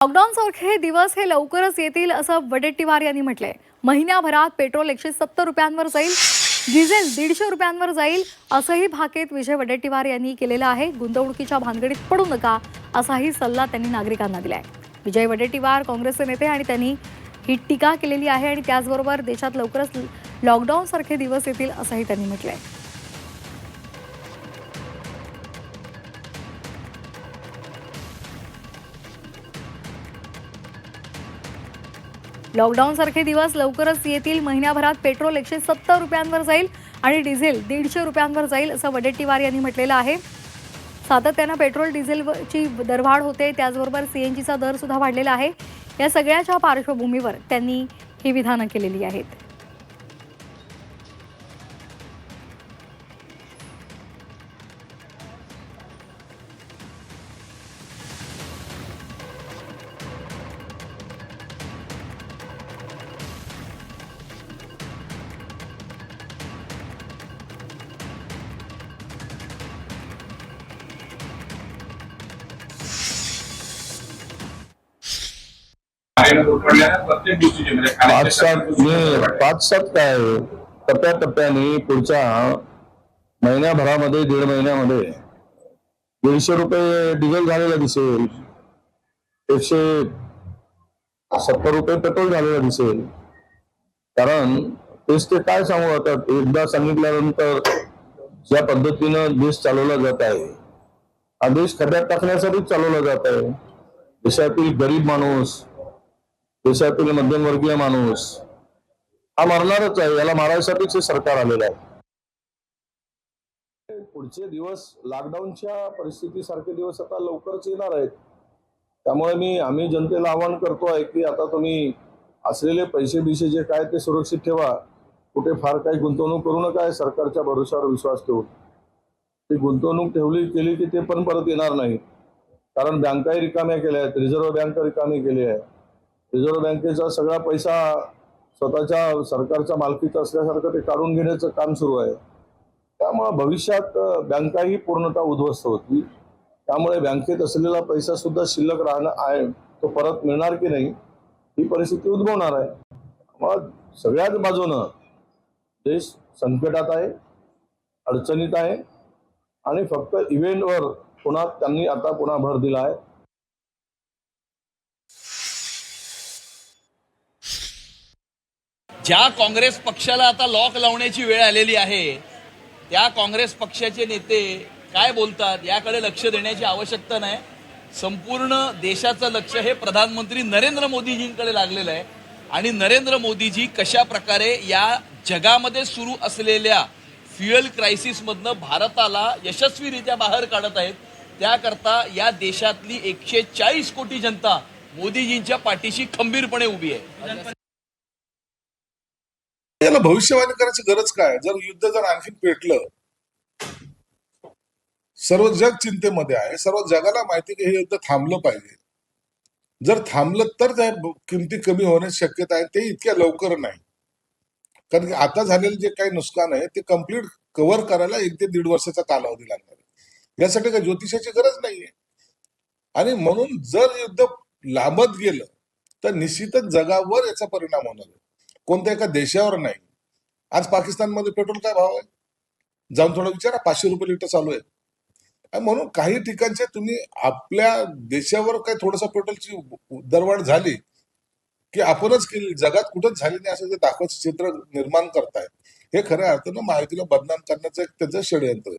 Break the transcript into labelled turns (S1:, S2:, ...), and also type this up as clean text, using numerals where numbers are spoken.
S1: Lockdown सारखे दिवस हे लवकरच येतील असं वडेट्टीवार यांनी म्हटलंय। महिन्याभरात पेट्रोल 170 रुपयांवर जाईल, डिझेल 150 रुपयांवर जाईल असंही भाकीत विजय वडेट्टीवार यांनी केलेलं आहे। गुंतवणुकीच्या भानगडीत पडू नका असाही सल्ला त्यांनी नागरिकांना दिलाय। विजय वडेट्टीवार काँग्रेसचे नेते आणि त्यांनी ही टीका केलेली आहे आणि त्याचबरोबर देशात लवकरच लॉकडाऊन सारखे दिवस येतील असंही त्यांनी म्हटलंय। लॉकडाऊन सारखे दिवस लवकरच येतील। महिन्याभरात पेट्रोल 170 रुपयांवर जाईल आणि डिझेल 150 रुपयांवर जाईल असं वडेट्टीवार यांनी म्हटलेलं आहे। सातत्यानं पेट्रोल डिझेलची दरवाढ होते, त्याचबरोबर सीएनजीचा दर सुद्धा वाढलेला आहे। या सगळ्याच्या पार्श्वभूमीवर त्यांनी ही विधानं केलेली आहेत।
S2: पाच सात काय टप्प्याटप्प्याने पुढच्या महिन्याभरामध्ये 1.5 महिन्यामध्ये 150 रुपये डिझेल झालेलं दिसेल, 170 रुपये पेट्रोल झालेलं दिसेल। कारण तेच ते काय सांगू आता, एकदा सांगितल्यानंतर ज्या पद्धतीनं देश चालवला जात आहे, हा देश खड्ड्यात टाकण्यासाठी चालवला जात आहे। देशातील गरीब माणूस, देशातील मध्यमवर्गीय माणूस हा मरणारच आहे। याला मारायसाठीच हे सरकार आलेलं आहे। पुढचे दिवस लॉकडाऊनच्या परिस्थितीसारखे दिवस आता लवकरच येणार आहेत। त्यामुळे आम्ही जनतेला आवाहन करतोय की आता तुम्ही असलेले पैसे जे काय ते सुरक्षित ठेवा। कुठे फार काही गुंतवणूक करू नका। सरकारच्या भरोशावर विश्वास ठेवून ती गुंतवणूक केली की ते पण परत येणार नाही। कारण बँकाही रिकाम्या केल्या आहेत, रिझर्व्ह बँक रिकामी केली आहे। रिझर्व्ह बँकेचा सगळा पैसा स्वतःच्या सरकारच्या मालकीचा असल्यासारखं ते काढून घेण्याचं काम सुरू आहे। त्यामुळे भविष्यात बँकाही पूर्णतः उद्ध्वस्त होतील। त्यामुळे बँकेत असलेला पैसा सुद्धा शिल्लक राहणं आहे, तो परत मिळणार की नाही ही परिस्थिती उद्भवणार आहे। मग सगळ्याच बाजूनं देश संकटात आहे, अडचणीत आहे आणि फक्त इव्हेंटवर त्यांनी आता पुन्हा भर दिला आहे।
S3: ज्या काँग्रेस पक्षाला आता लॉक लावण्याची वेळ आलेली आहे, त्या काँग्रेस पक्षाचे नेते काय बोलतात याकडे लक्ष देण्याची आवश्यकता नाही। संपूर्ण देशाचं लक्ष हे प्रधानमंत्री नरेंद्र मोदीजींकडे लागलेलं आहे आणि नरेंद्र मोदीजी कशा प्रकारे या जगामध्ये सुरू असलेल्या फ्युएल क्रायसिसमधनं भारताला यशस्वीरित्या बाहेर काढत आहेत। त्याकरता या देशातली 140 कोटी जनता मोदीजींच्या पाठीशी खंबीरपणे उभी आहे।
S4: याला भविष्यवाणी करायची गरज काय? जर युद्ध आणखी पेटलं, सर्व जग चिंतेमध्ये आहे। सर्व जगाला माहिती की हे युद्ध थांबलं पाहिजे। जर थांबलं तर त्या किमती कमी होण्याची शक्यता आहे, ते इतक्या लवकर नाही। कारण की आता झालेलं जे काही नुकसान आहे ते कम्प्लीट कव्हर करायला 1 ते 1.5 वर्षाचा कालावधी लागणार आहे। यासाठी काही ज्योतिषाची गरज नाहीये। आणि म्हणून जर युद्ध लांबत गेलं तर निश्चितच जगावर याचा परिणाम होणार आहे, कोणत्या एका देशावर नाही। आज पाकिस्तानमध्ये पेट्रोल काय भाव आहे जाऊन थोडं विचारा, 500 रुपये लिटर चालू आहे। म्हणून काही ठिकाणचे तुम्ही आपल्या देशावर काही थोडंसं पेट्रोलची दरवाढ झाली की आपणच केली, जगात कुठंच झाली नाही असं जे दाखवायचं चित्र निर्माण करताय, हे खऱ्या अर्थानं माहितीला बदनाम करण्याचं एक त्याचं षडयंत्र आहे।